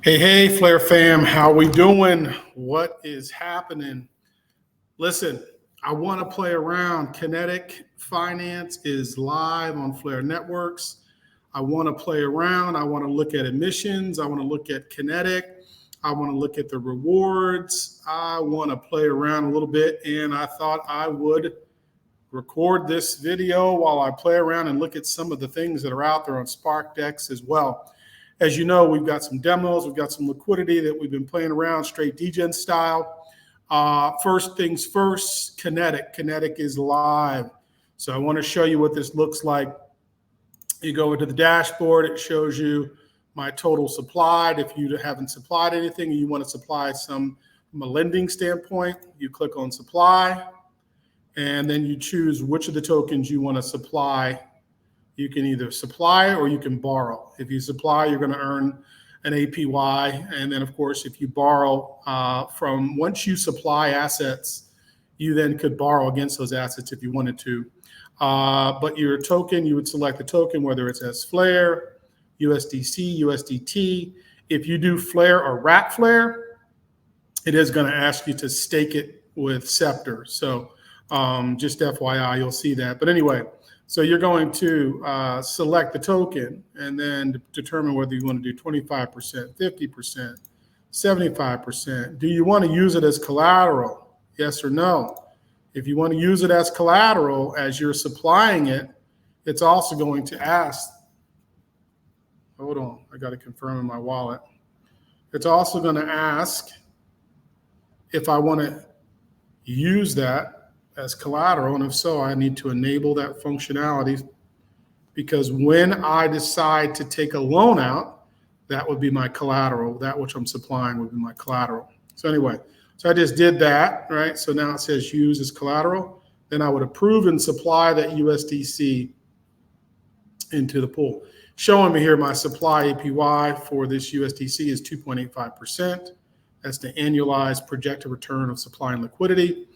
Hey, Flare fam, how we doing? What is happening? Listen, I want to play around. Kinetic Finance is live on Flare Networks. I want to play around. I want to look at emissions. I want to look at Kinetic. I want to look at the rewards. I want to play around a little bit, and I thought I would record this video while I play around and look at some of the things that are out there on SparkDex as well. As you know, we've got some demos, we've got some liquidity that we've been playing around straight degen style. First things first, Kinetic. Kinetic is live. So I want to show you what this looks like. You go into the dashboard, it shows you my total supplied. If you haven't supplied anything and you want to supply some from a lending standpoint, you click on supply, and then you choose which of the tokens you want to supply. You can either supply or you can borrow. If you supply, you're going to earn an APY. And then, of course, if you borrow from once you supply assets, you then could borrow against those assets if you wanted to. But your token, you would select the token, whether it's as Flare, USDC, USDT. If you do Flare or rFLR, it is going to ask you to stake it with Sceptre. So just FYI, you'll see that. But anyway, so you're going to select the token and then determine whether you want to do 25%, 50%, 75%. Do you want to use it as collateral? Yes or no? If you want to use it as collateral as you're supplying it, it's also going to ask, hold on, I got to confirm in my wallet. It's also going to ask if I want to use that as collateral, and if so, I need to enable that functionality, because when I decide to take a loan out, that would be my collateral. That which I'm supplying would be my collateral. So anyway, so I just did that, right? So now it says use as collateral. Then I would approve and supply that USDC into the pool. Showing me here my supply APY for this USDC is 2.85%. That's the annualized projected return of supply and liquidity.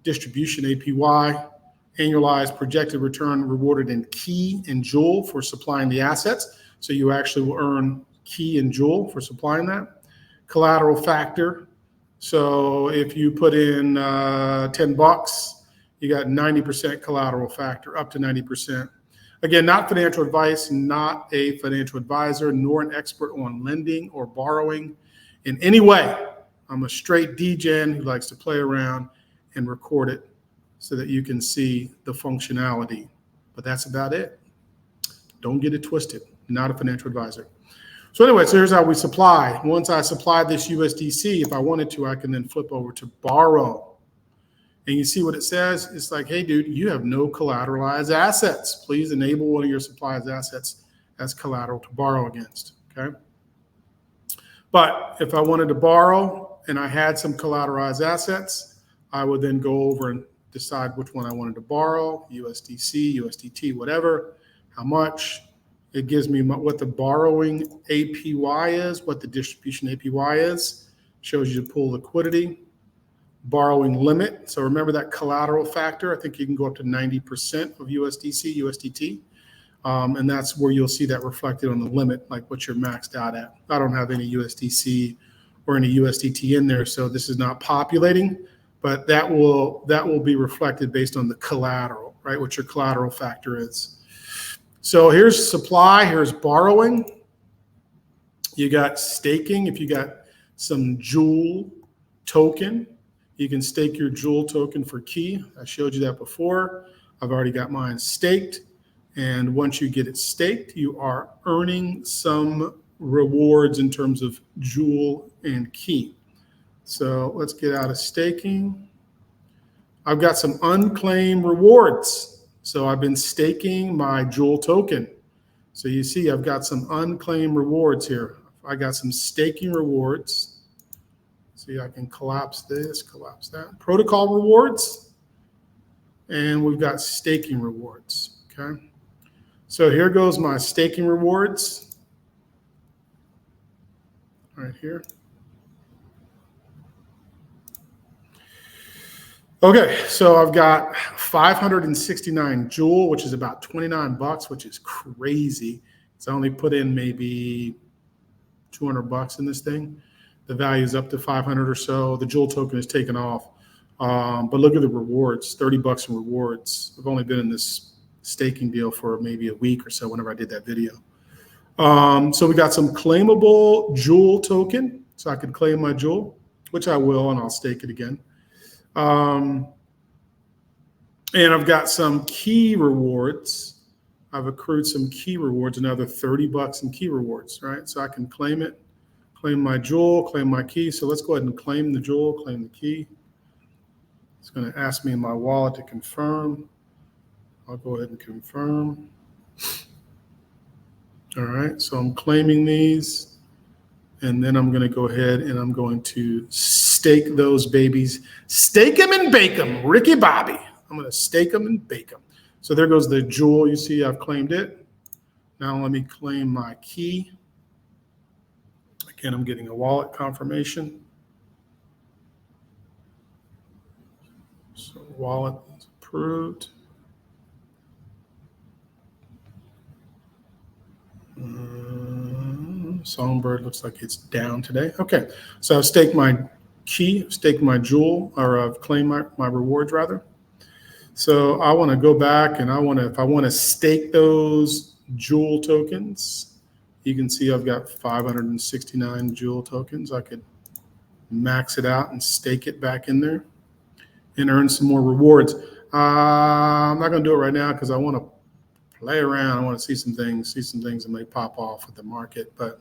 Distribution APY, annualized projected return rewarded in key and Joule for supplying the assets. So you actually will earn key and Joule for supplying that. Collateral factor. So if you put in 10 bucks, you got 90% collateral factor, up to 90%. Again, not financial advice, not a financial advisor, nor an expert on lending or borrowing in any way. I'm a straight degen who likes to play around and record it so that you can see the functionality. But that's about it. Don't get it twisted. Not a financial advisor. So anyway, so here's how we supply. Once I supply this USDC, if I wanted to, I can then flip over to borrow. And you see what it says? It's like, hey, dude, you have no collateralized assets. Please enable one of your supplies assets as collateral to borrow against, okay? But if I wanted to borrow and I had some collateralized assets, I would then go over and decide which one I wanted to borrow, USDC, USDT, whatever, how much. It gives me what the borrowing APY is, what the distribution APY is, shows you the pool liquidity, borrowing limit. So remember that collateral factor. I think you can go up to 90% of USDC, USDT. And that's where you'll see that reflected on the limit, like what you're maxed out at. I don't have any USDC or any USDT in there, so this is not populating. But that will be reflected based on the collateral, right? What your collateral factor is. So here's supply, here's borrowing. You got staking. If you got some Joule token, you can stake your Joule token for key. I showed you that before. I've already got mine staked. And once you get it staked, you are earning some rewards in terms of Joule and key. So let's get out of staking. I've got some unclaimed rewards. So I've been staking my Joule token. So you see I've got some unclaimed rewards here. I got some staking rewards. See, I can collapse this, collapse that. Protocol rewards. And we've got staking rewards, okay? So here goes my staking rewards right here. Okay, so I've got 569 Joule, which is about 29 bucks, which is crazy. So I only put in maybe $200 in this thing. The value is up to 500 or so. The Joule token is taken off. But look at the rewards, $30 in rewards. I've only been in this staking deal for maybe a week or so whenever I did that video. So we got some claimable Joule token. So I could claim my Joule, which I will, and I'll stake it again. And I've got some key rewards. I've accrued some key rewards, another $30 in key rewards, right? So I can claim it, claim my Joule, claim my key. So let's go ahead and claim the Joule, claim the key. It's going to ask me in my wallet to confirm. I'll go ahead and confirm. All right, so I'm claiming these. And then I'm going to go ahead and I'm going to stake those babies. Stake them and bake them, Ricky Bobby. I'm going to stake them and bake them. So there goes the Joule. You see I've claimed it. Now let me claim my key. Again, I'm getting a wallet confirmation. So wallet is approved. Songbird looks like it's down today. Okay, so I've staked my key, staked my Joule, or I've claimed my rewards rather. So I want to go back and if I want to stake those Joule tokens, you can see I've got 569 Joule tokens. I could max it out and stake it back in there and earn some more rewards. I'm not going to do it right now because I want to play around. I want to see some things that may pop off with the market. But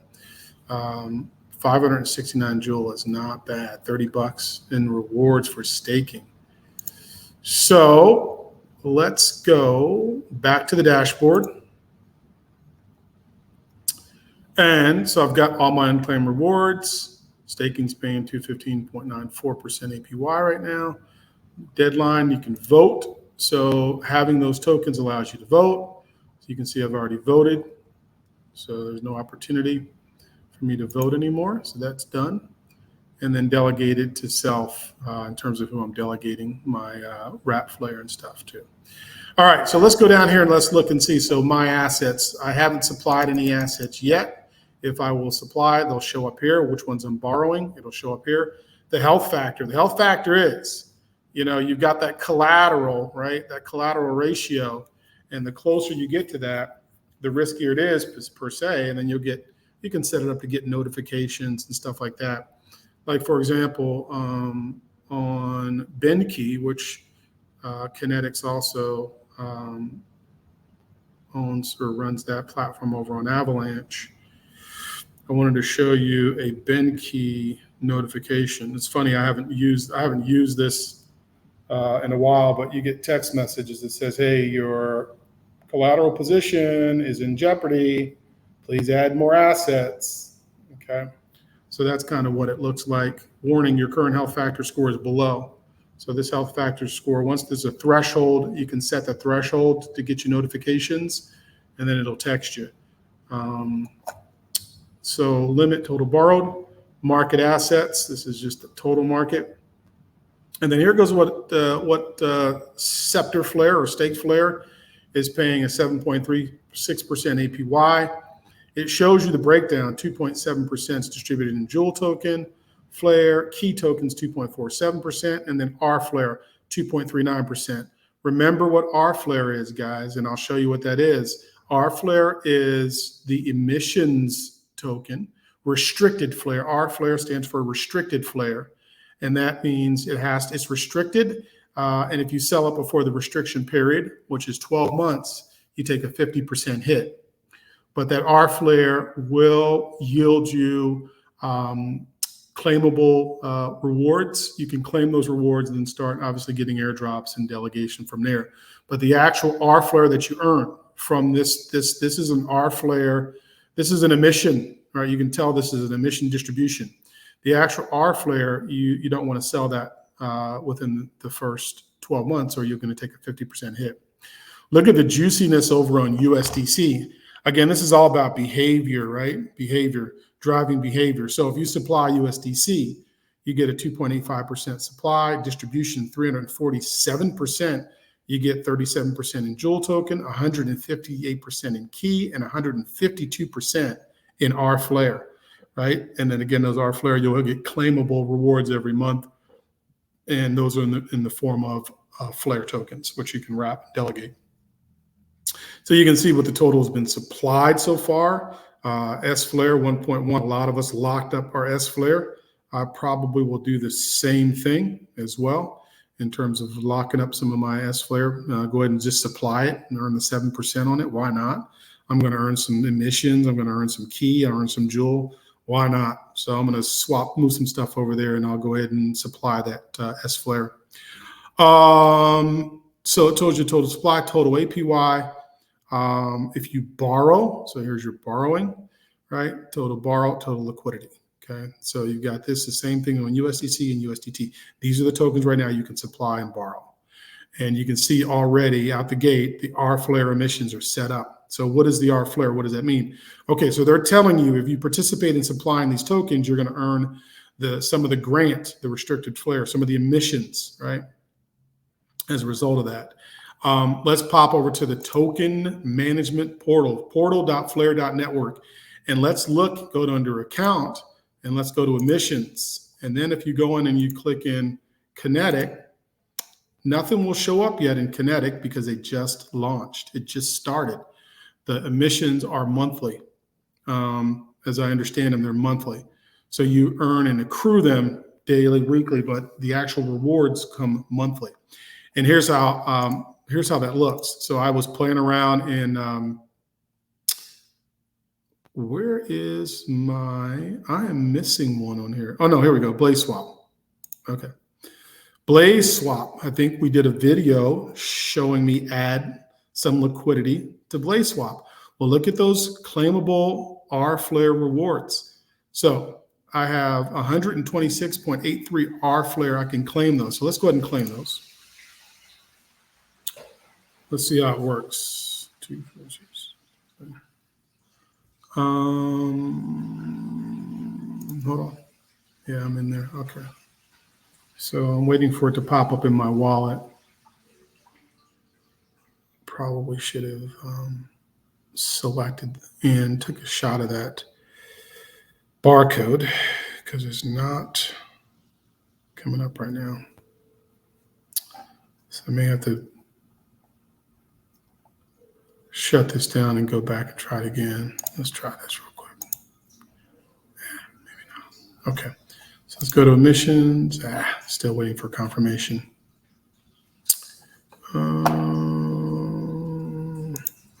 569 Joule is not bad. $30 in rewards for staking. So let's go back to the dashboard. And so I've got all my unclaimed rewards. Staking's paying 215.94% APY right now. Deadline, you can vote. So having those tokens allows you to vote. So you can see I've already voted. So there's no opportunity for me to vote anymore. So that's done. And then delegated to self in terms of who I'm delegating my rFLR and stuff to. All right, so let's go down here and let's look and see. So my assets, I haven't supplied any assets yet. If I will supply, they'll show up here. Which ones I'm borrowing, it'll show up here. The health factor. The health factor is, you've got that collateral, right? That collateral ratio. And the closer you get to that, the riskier it is per se. And then you can set it up to get notifications and stuff like that. Like, for example, on BenKey, which Kinetics also owns or runs that platform over on Avalanche, I wanted to show you a BenKey notification. It's funny, I haven't used this in a while, but you get text messages that says, hey, your collateral position is in jeopardy. Please add more assets. Okay. So that's kind of what it looks like. Warning, your current health factor score is below. So this health factor score, once there's a threshold, you can set the threshold to get you notifications, and then it'll text you. So limit total borrowed, market assets. This is just the total market. And then here goes what sceptre FLR or staked FLR is paying a 7.36% APY. It shows you the breakdown. 2.7% is distributed in Joule token, FLR, key tokens 2.47%, and then rFLR 2.39%. Remember what rFLR is, guys, and I'll show you what that is. rFLR is the emissions token. Restricted FLR. rFLR stands for restricted FLR, and that means it's restricted. And if you sell it before the restriction period, which is 12 months, you take a 50% hit. But that rFLR will yield you claimable rewards. You can claim those rewards and then start obviously getting airdrops and delegation from there. But the actual rFLR that you earn from this is an rFLR. This is an emission, right? You can tell this is an emission distribution. The actual rFLR, you don't want to sell that within the first 12 months, or you're going to take a 50% hit. Look at the juiciness over on USDC. Again, this is all about behavior, right? Behavior, driving behavior. So if you supply USDC, you get a 2.85% supply, distribution 347%. You get 37% in Joule token, 158% in key, and 152% in rFLR, right? And then again, those rFLR, you'll get claimable rewards every month. And those are in the form of Flare tokens, which you can wrap and delegate. So you can see what the total has been supplied so far. SFlare 1.1, a lot of us locked up our SFlare. I probably will do the same thing as well in terms of locking up some of my SFlare. Go ahead and just supply it and earn the 7% on it. Why not? I'm going to earn some emissions. I'm going to earn some key. I'll earn some jewel. Why not? So I'm going to move some stuff over there, and I'll go ahead and supply that SFlare. So it tells you total supply, total APY. If you borrow, so here's your borrowing, right? Total borrow, total liquidity. Okay, so you've got this, the same thing on USDC and USDT. These are the tokens right now you can supply and borrow. And you can see already out the gate, the rFLR emissions are set up. So what is the rFLR? What does that mean? Okay, so they're telling you if you participate in supplying these tokens, you're going to earn some of the grant, the restricted flare, some of the emissions, right? As a result of that. Let's pop over to the token management portal, portal.flare.network. And let's go to under account, and let's go to emissions. And then if you go in and you click in Kinetic, nothing will show up yet in Kinetic because they just launched. It just started. The emissions are monthly. As I understand them, they're monthly. So you earn and accrue them daily, weekly, but the actual rewards come monthly. And here's how that looks. So I was playing around in, where is I am missing one on here. Oh no, here we go, BlazeSwap. Okay. BlazeSwap, I think we did a video showing me add some liquidity to BlazeSwap. Well, look at those claimable rFLR rewards. So I have 126.83 rFLR. I can claim those. So let's go ahead and claim those. Let's see how it works. 2, 4, 6. Hold on. Yeah, I'm in there. Okay. So I'm waiting for it to pop up in my wallet. Probably should have selected and took a shot of that barcode because it's not coming up right now. So I may have to shut this down and go back and try it again. Let's try this real quick. Yeah, maybe not. Okay. So let's go to emissions. Still waiting for confirmation.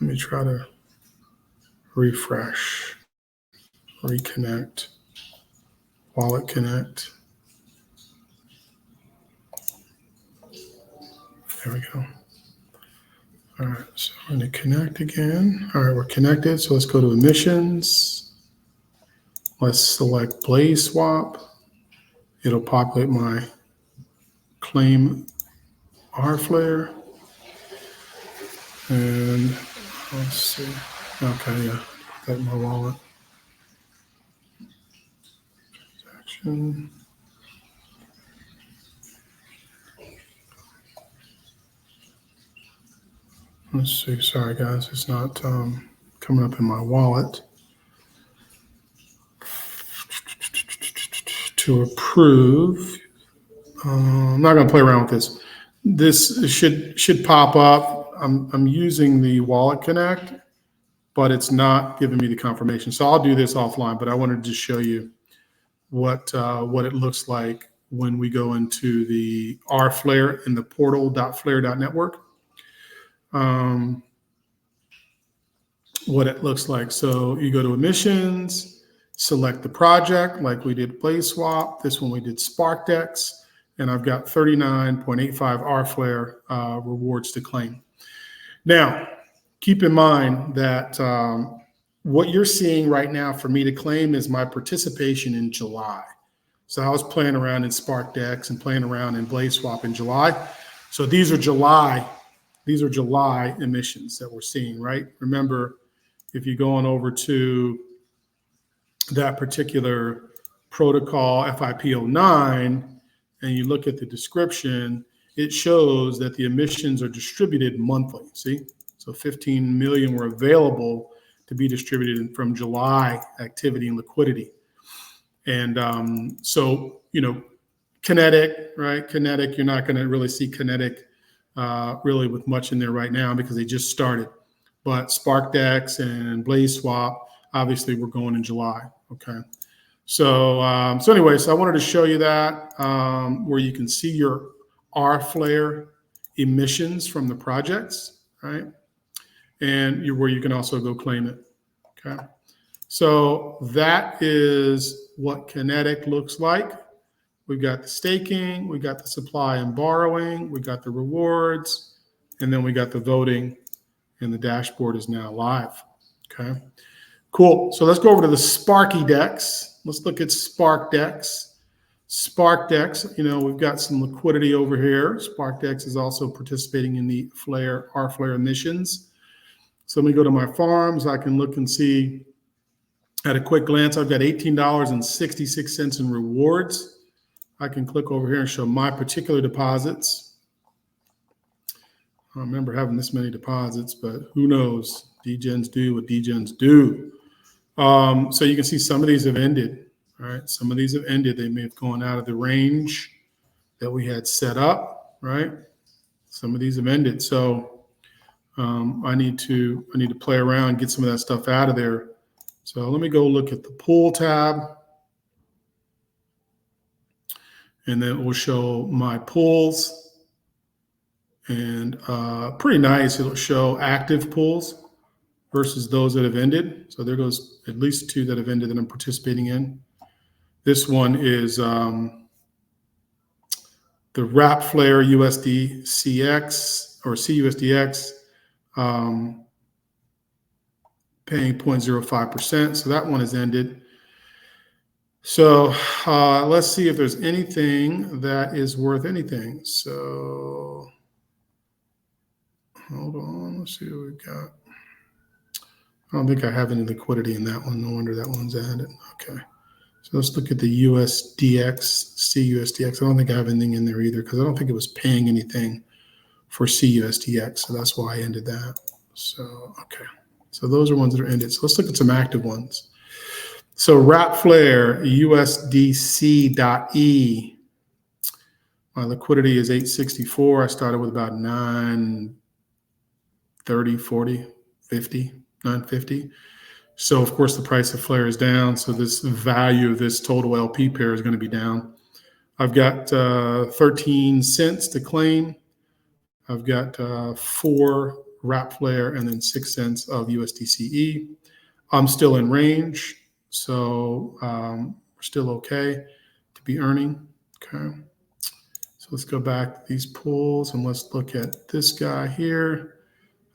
Let me try to refresh, reconnect, wallet connect. There we go. All right, so I'm going to connect again. All right, we're connected. So let's go to emissions. Let's select BlazeSwap. It'll populate my claim rFLR. And let's see. Okay, yeah, got my wallet. Transaction. Let's see. Sorry, guys, it's not coming up in my wallet. To approve. I'm not going to play around with this. This should pop up. I'm using the Wallet Connect, but it's not giving me the confirmation. So I'll do this offline. But I wanted to show you what it looks like when we go into the rFLR in the portal.flare.network. What it looks like. So you go to emissions, select the project like we did BlazeSwap. This one we did SparkDex, and I've got 39.85 rFLR rewards to claim. Now, keep in mind that what you're seeing right now for me to claim is my participation in July. So I was playing around in SparkDex and playing around in BlazeSwap in July. So these are July emissions that we're seeing, right? Remember, if you go on over to that particular protocol FIP09 and you look at the description, it shows that the emissions are distributed monthly. See, so 15 million were available to be distributed from July activity and liquidity. And so, Kinetic, right? Kinetic, you're not going to really see Kinetic really with much in there right now because they just started. But SparkDex and BlazeSwap, obviously, we're going in July. Okay. So anyway, so I wanted to show you that where you can see your rFLR emissions from the projects, right? And where you can also go claim it. Okay. So that is what Kinetic looks like. We've got the staking, we got the supply and borrowing, we got the rewards, and then we got the voting, and the dashboard is now live. Okay, cool. So let's go over to the SparkDex. Let's look at SparkDex. SparkDex, we've got some liquidity over here. SparkDex is also participating in the rFLR emissions. So let me go to my farms. I can look and see at a quick glance, I've got $18.66 in rewards. I can click over here and show my particular deposits. I don't remember having this many deposits, but who knows? Degens do what degens do. So you can see some of these have ended. All right, some of these have ended. They may have gone out of the range that we had set up. Right, some of these have ended. So I need to play around, get some of that stuff out of there. So let me go look at the pool tab. And then it will show my pools. And pretty nice. It'll show active pools versus those that have ended. So there goes at least 2 that have ended that I'm participating in. This one is the rFLR USDCX or CUSDX paying 0.05%. So that one has ended. So let's see if there's anything that is worth anything. So hold on, let's see what we've got. I don't think I have any liquidity in that one. No wonder that one's ended. Okay. So let's look at the USDX, CUSDX. I don't think I have anything in there either because I don't think it was paying anything for CUSDX. So that's why I ended that. So, okay. So those are ones that are ended. So let's look at some active ones. So rFLR USDC.E. My liquidity is 864. I started with about 930, 40, 50, 950. So of course the price of FLR is down. So this value of this total LP pair is going to be down. I've got 13 cents to claim. I've got 4 rFLR and then 6 cents of USDCE. I'm still in range. So we're still okay to be earning. Okay. So let's go back to these pools and let's look at this guy here.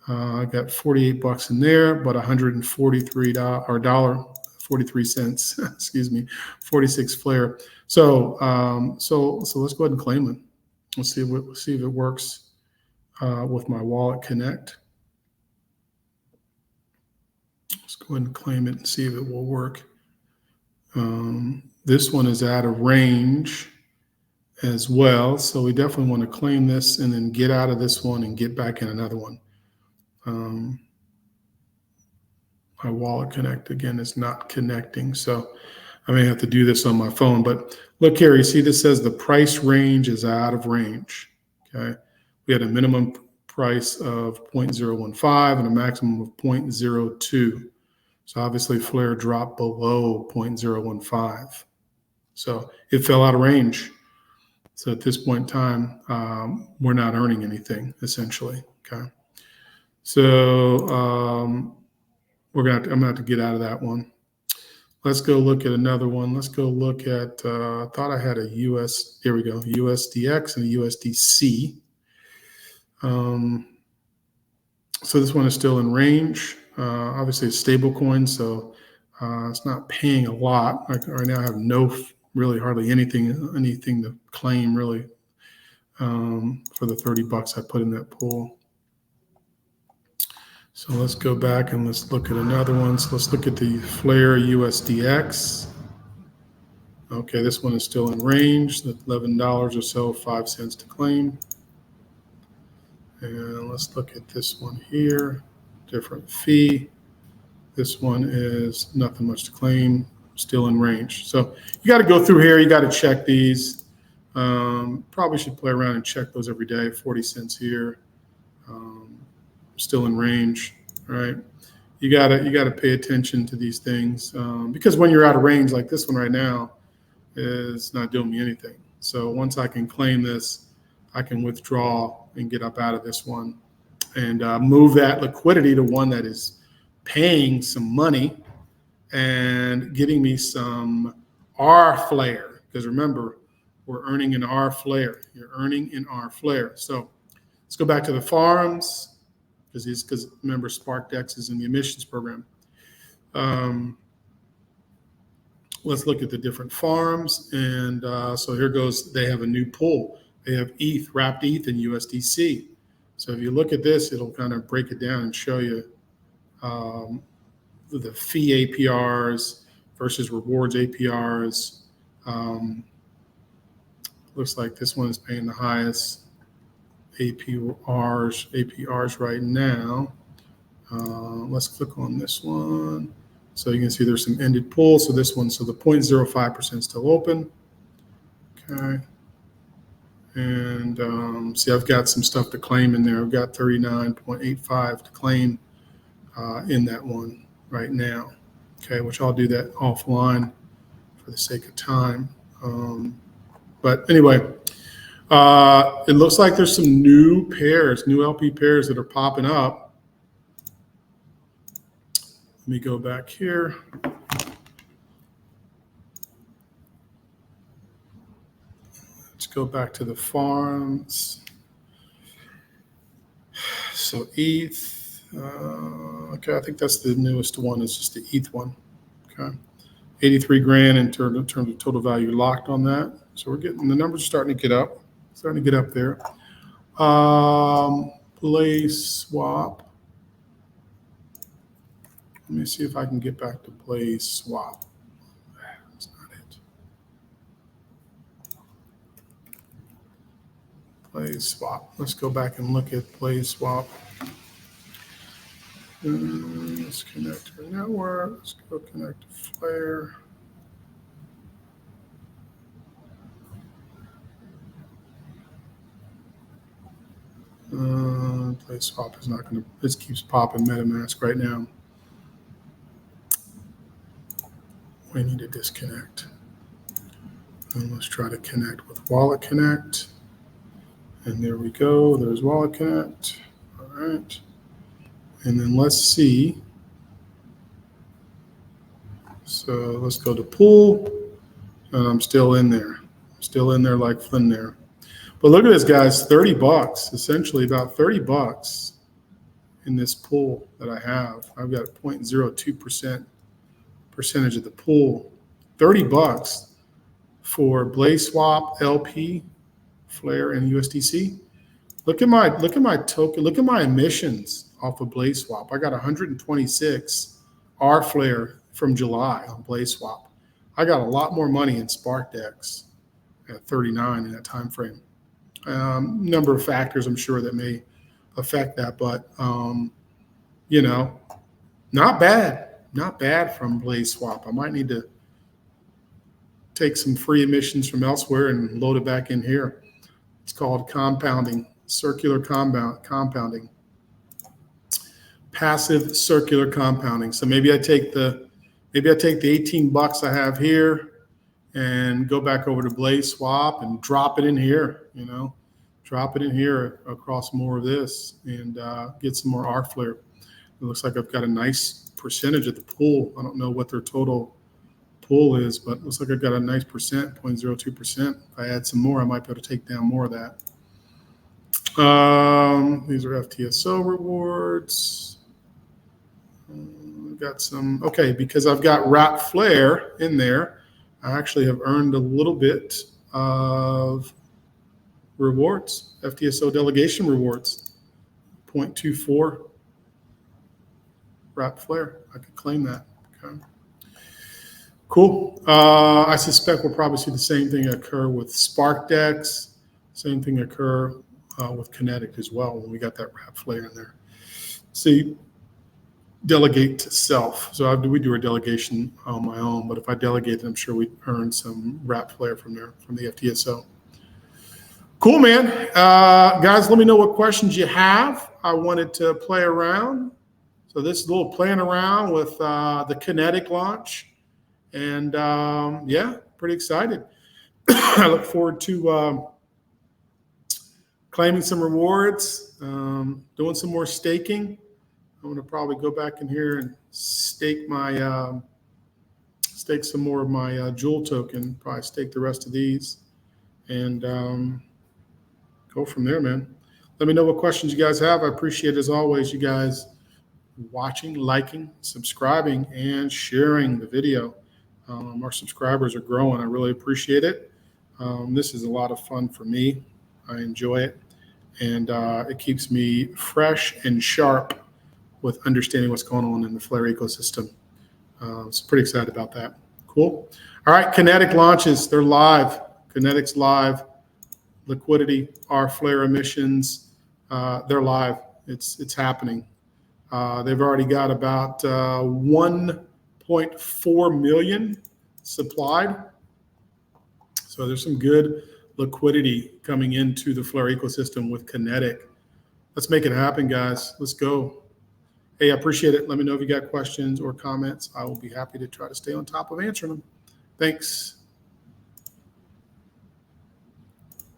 I got 48 bucks in there, but $143 or $1.43, excuse me, 46 FLR. So so let's go ahead and claim it. Let's see if it works with my wallet connect. Let's go ahead and claim it and see if it will work. This one is out of range as well. So we definitely want to claim this and then get out of this one and get back in another one. My wallet connect again is not connecting. So I may have to do this on my phone, but look here, you see this says the price range is out of range. Okay. We had a minimum price of 0.015 and a maximum of 0.02. So obviously FLR dropped below 0.015. So it fell out of range. So at this point in time, we're not earning anything essentially. Okay. So I'm gonna have to get out of that one. Let's go look at another one. Let's go look at, I thought I had a here we go, USDX and a USDC. So this one is still in range. Obviously it's stable coin, so it's not paying a lot. Right now I have hardly anything to claim really for the 30 bucks I put in that pool. So let's go back and let's look at another one. So let's look at the FLR USDX. Okay, this one is still in range, $11 or so, 5 cents to claim. And let's look at this one here, different fee. This one is nothing much to claim, still in range. So you got to go through here. You got to check these. Probably should play around and check those every day. 40 cents here, still in range, right? You gotta pay attention to these things because when you're out of range, like this one right now, is not doing me anything. So once I can claim this, I can withdraw and get up out of this one and move that liquidity to one that is paying some money and getting me some rFLR. Because remember, we're earning an rFLR. You're earning an rFLR. So let's go back to the farms because remember, SparkDex is in the emissions program. Let's look at the different farms. And so here goes, they have a new pool. They have ETH, wrapped ETH, and USDC. So if you look at this, it'll kind of break it down and show you the fee APRs versus rewards APRs. Looks like this one is paying the highest APRs right now. Let's click on this one. So you can see there's some ended pool. So this one, so the 0.05% is still open. Okay. And see, I've got some stuff to claim in there. I've got 39.85 to claim in that one right now. Okay, which I'll do that offline for the sake of time. But anyway, it looks like there's some new pairs, new LP pairs that are popping up. Let me go back here. Let's go back to the farms. So ETH, okay, I think that's the newest one. It's just the ETH one. Okay, 83 grand in terms of total value locked on that. So we're getting, the numbers are starting to get up. Starting to get up there. BlazeSwap. Let me see if I can get back to BlazeSwap. That's not it. BlazeSwap. Let's go back and look at BlazeSwap. Let's connect to our network. Let's go connect to Flare. BlazeSwap is not going to, this keeps popping MetaMask right now. We need to disconnect. And let's try to connect with Wallet Connect. And there we go. There's Wallet Connect. All right. And then let's see. So let's go to pool. And I'm still in there. I'm still in there like Flynn there. But look at this, guys, 30 bucks, essentially about 30 bucks in this pool that I have. I've got 0.02% percentage of the pool. 30 bucks for BlazeSwap, LP, Flare, and USDC. Look at my token, look at my emissions off of BlazeSwap. I got 126 rFLR from July on BlazeSwap. I got a lot more money in SparkDex at 39 in that time frame. Number of factors I'm sure that may affect that, but you know, not bad from BlazeSwap. I might need to take some free emissions from elsewhere and load it back in here. It's called compounding, circular compounding, passive circular compounding. So maybe I take the 18 bucks I have here and go back over to BlazeSwap and drop it in here, you know, drop it in here across more of this and get some more rFLR. It looks like I've got a nice percentage of the pool. I don't know what their total pool is, but it looks like I've got a nice percent, 0.02%. If I add some more, I might be able to take down more of that. These are FTSO rewards. I've got some, okay, because I've got rFLR in there, I actually have earned a little bit of rewards, FTSO delegation rewards, 0.24 rFLR. I could claim that. Okay. Cool. I suspect we'll probably see the same thing occur with SparkDex, same thing occur with Kinetic as well when we got that rFLR in there. See, delegate to self. So we do our delegation on my own, but if I delegate, I'm sure we earn some rFLR from there, from the FTSO. Cool, man. Guys, let me know what questions you have. I wanted to play around. So this is a little playing around with the Kinetic launch. And yeah, pretty excited. I look forward to claiming some rewards, doing some more staking. I'm going to probably go back in here and stake my stake some more of my Jewel token. Probably stake the rest of these, and go from there, man. Let me know what questions you guys have. I appreciate, as always, you guys watching, liking, subscribing, and sharing the video. Our subscribers are growing. I really appreciate it. This is a lot of fun for me. I enjoy it, and it keeps me fresh and sharp with understanding what's going on in the FLR ecosystem. So pretty excited about that. Cool. All right, Kinetic launches. They're live. Kinetic's live. Liquidity, rFLR emissions, they're live. It's happening. They've already got about 1.4 million supplied. So there's some good liquidity coming into the FLR ecosystem with Kinetic. Let's make it happen, guys. Let's go. Hey, I appreciate it. Let me know if you got questions or comments. I will be happy to try to stay on top of answering them. Thanks.